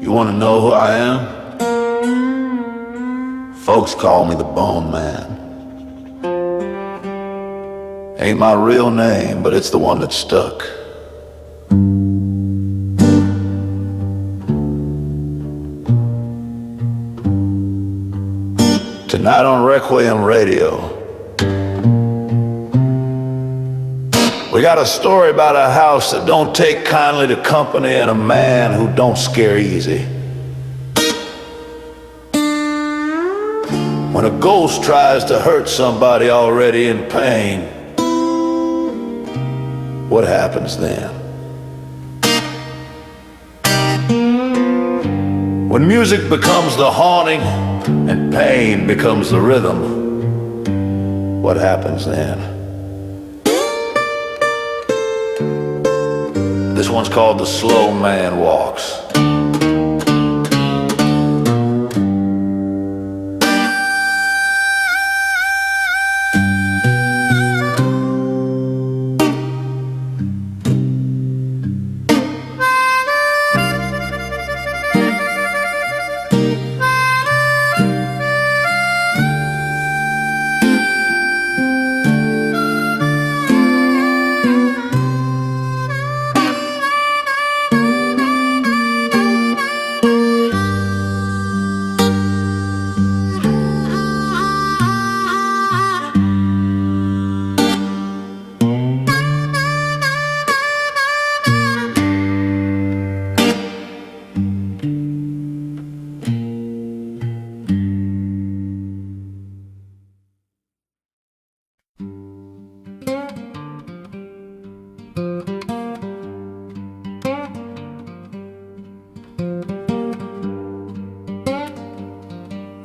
You wanna know who I am? Folks call me the Bone Man. Ain't my real name, but it's the one that stuck. Tonight on Requiem Radio, we got a story about a house that don't take kindly to company and a man who don't scare easy. When a ghost tries to hurt somebody already in pain, what happens then? When music becomes the haunting and pain becomes the rhythm, what happens then? This one's called The Slow Man Walks.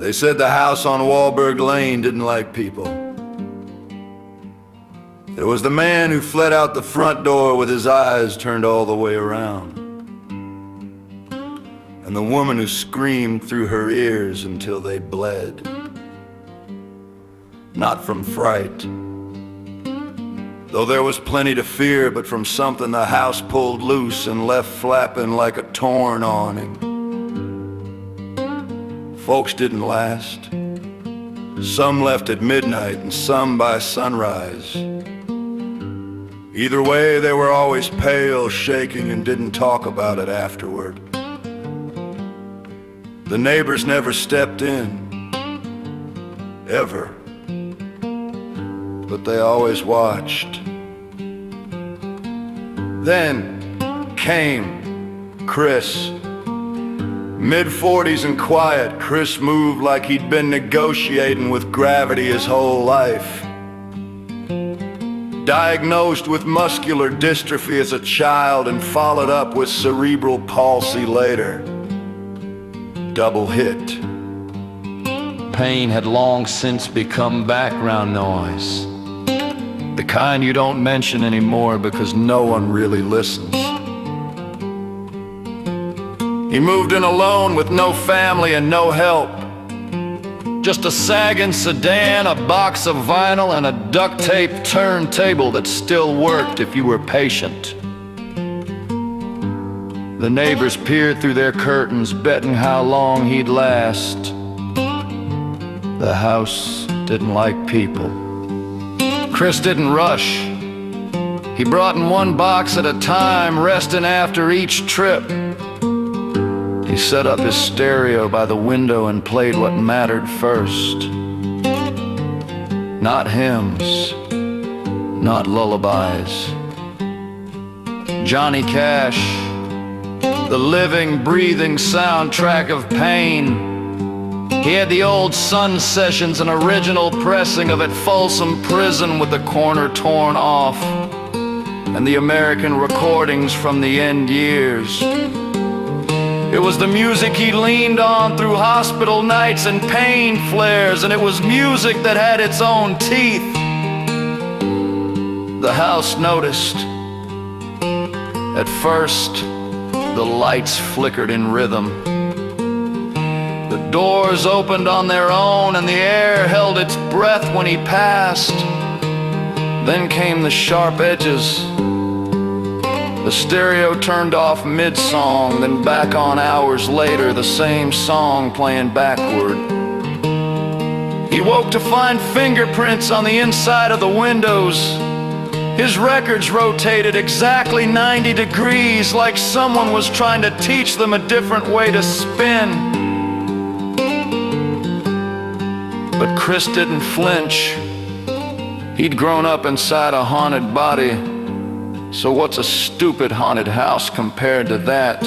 They said the house on Wahlberg Lane didn't like people. It was the man who fled out the front door with his eyes turned all the way around, and the woman who screamed through her ears until they bled. Not from fright, though there was plenty to fear, but from something the house pulled loose and left flapping like a torn awning. Folks didn't last. Some left at midnight and some by sunrise. Either way, they were always pale, shaking, and didn't talk about it afterward. The neighbors never stepped in, ever, but they always watched. Then came Chris. Mid-40s and quiet, Chris moved like he'd been negotiating with gravity his whole life. Diagnosed with muscular dystrophy as a child and followed up with cerebral palsy later. Double hit. Pain had long since become background noise. The kind you don't mention anymore because no one really listens. He moved in alone with no family and no help. Just a sagging sedan, a box of vinyl, and a duct tape turntable that still worked if you were patient. The neighbors peered through their curtains, betting how long he'd last. The house didn't like people. Chris didn't rush. He brought in one box at a time, resting after each trip. He set up his stereo by the window and played what mattered first. Not hymns, not lullabies. Johnny Cash, the living, breathing soundtrack of pain. He had the old Sun Sessions, an original pressing of At Folsom Prison with the corner torn off, and the American recordings from the end years. It was the music he leaned on through hospital nights and pain flares, and it was music that had its own teeth. The house noticed. At first, the lights flickered in rhythm. The doors opened on their own and the air held its breath when he passed. Then came the sharp edges, The stereo turned off mid-song, then back on hours later, the same song playing backward. He woke to find fingerprints on the inside of the windows. His records rotated exactly 90 degrees, like someone was trying to teach them a different way to spin. But Chris didn't flinch. He'd grown up inside a haunted body, so what's a stupid haunted house compared to that?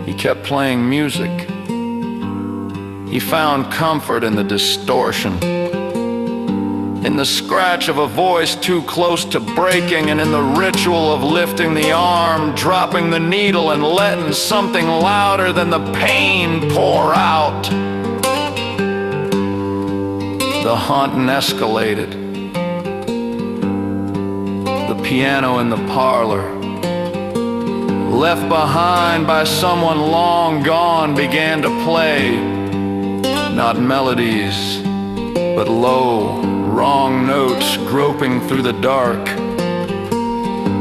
He kept playing music. He found comfort in the distortion, in the scratch of a voice too close to breaking, and in the ritual of lifting the arm, dropping the needle, and letting something louder than the pain pour out. The haunting escalated. The piano in the parlor, left behind by someone long gone, began to play. Not melodies, but low, wrong notes groping through the dark.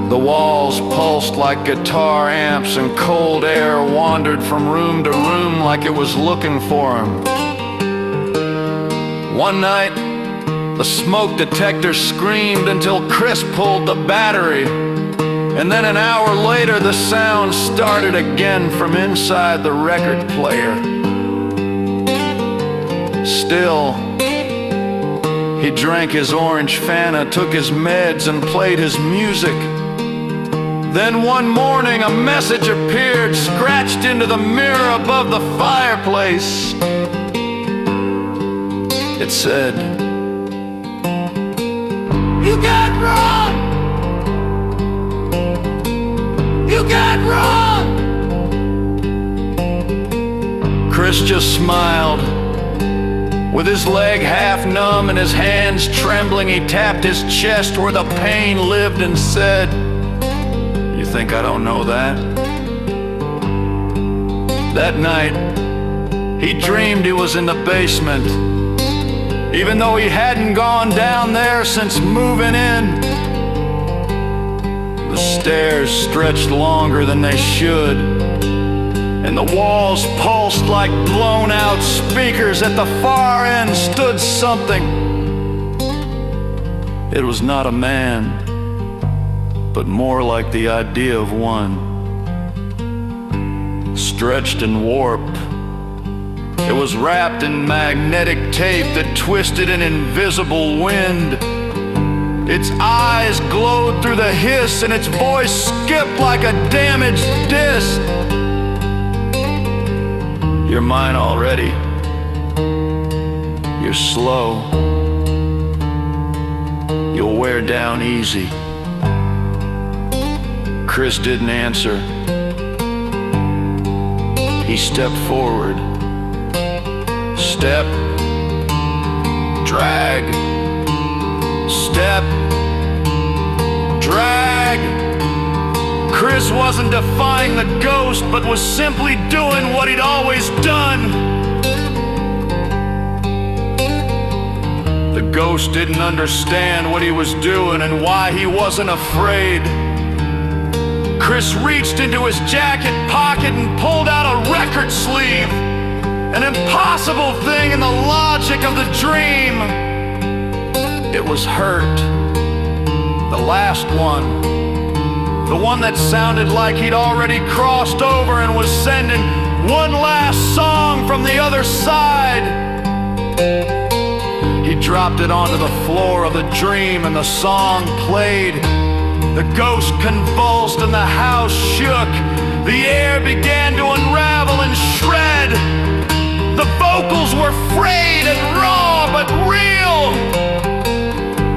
The walls pulsed like guitar amps, and cold air wandered from room to room like it was looking for him. One night, the smoke detector screamed until Chris pulled the battery. And then an hour later, the sound started again from inside the record player. Still, he drank his orange Fanta, took his meds, and played his music. Then one morning, a message appeared, scratched into the mirror above the fireplace. It said, "You got wrong! You got wrong!" Chris just smiled. With his leg half numb and his hands trembling, he tapped his chest where the pain lived and said, "You think I don't know that?" That night, he dreamed he was in the basement, even though he hadn't gone down there since moving in. The stairs stretched longer than they should, and the walls pulsed like blown-out speakers. At the far end stood something. It was not a man, but more like the idea of one. Stretched and warped, it was wrapped in magnetic tape that twisted an invisible wind. Its eyes glowed through the hiss, and its voice skipped like a damaged disc. "You're mine already. You're slow. You'll wear down easy." Chris didn't answer. He stepped forward. Step, drag, step, drag. Chris wasn't defying the ghost, but was simply doing what he'd always done. The ghost didn't understand what he was doing and why he wasn't afraid. Chris reached into his jacket pocket and pulled out a record sleeve. An impossible thing in the logic of the dream. It was Hurt, the last one. The one that sounded like he'd already crossed over and was sending one last song from the other side. He dropped it onto the floor of the dream, and the song played. The ghost convulsed and the house shook. The air began to unravel and shred. The vocals were frayed and raw, but real.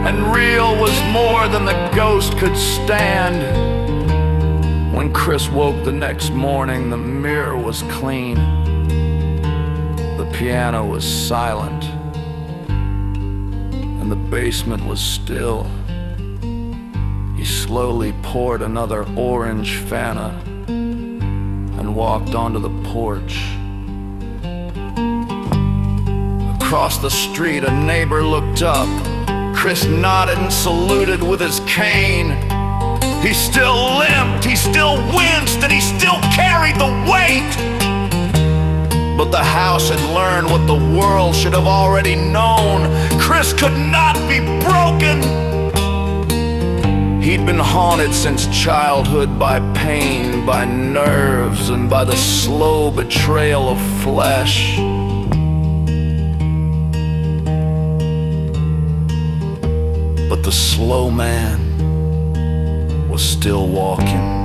And real was more than the ghost could stand. When Chris woke the next morning, the mirror was clean. The piano was silent. And the basement was still. He slowly poured another orange Fanta and walked onto the porch. Across the street, a neighbor looked up. Chris nodded and saluted with his cane. He still limped, he still winced, and he still carried the weight. But the house had learned what the world should have already known. Chris could not be broken. He'd been haunted since childhood by pain, by nerves, and by the slow betrayal of flesh. But the slow man was still walking.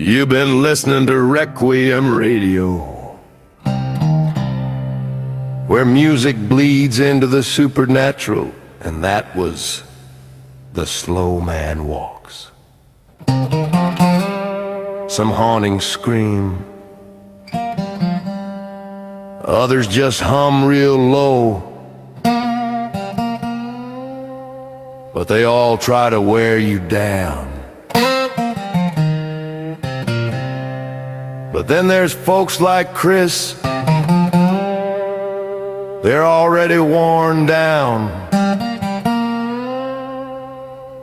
You've been listening to Requiem Radio, where music bleeds into the supernatural, and that was The Slow Man Walks. Some haunting scream, others just hum real low, but they all try to wear you down. But then there's folks like Chris. They're already worn down.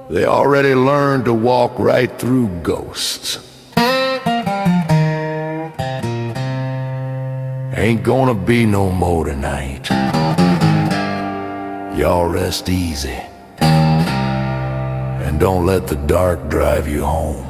They already learned to walk right through ghosts. Ain't gonna be no more tonight. Y'all rest easy, and don't let the dark drive you home.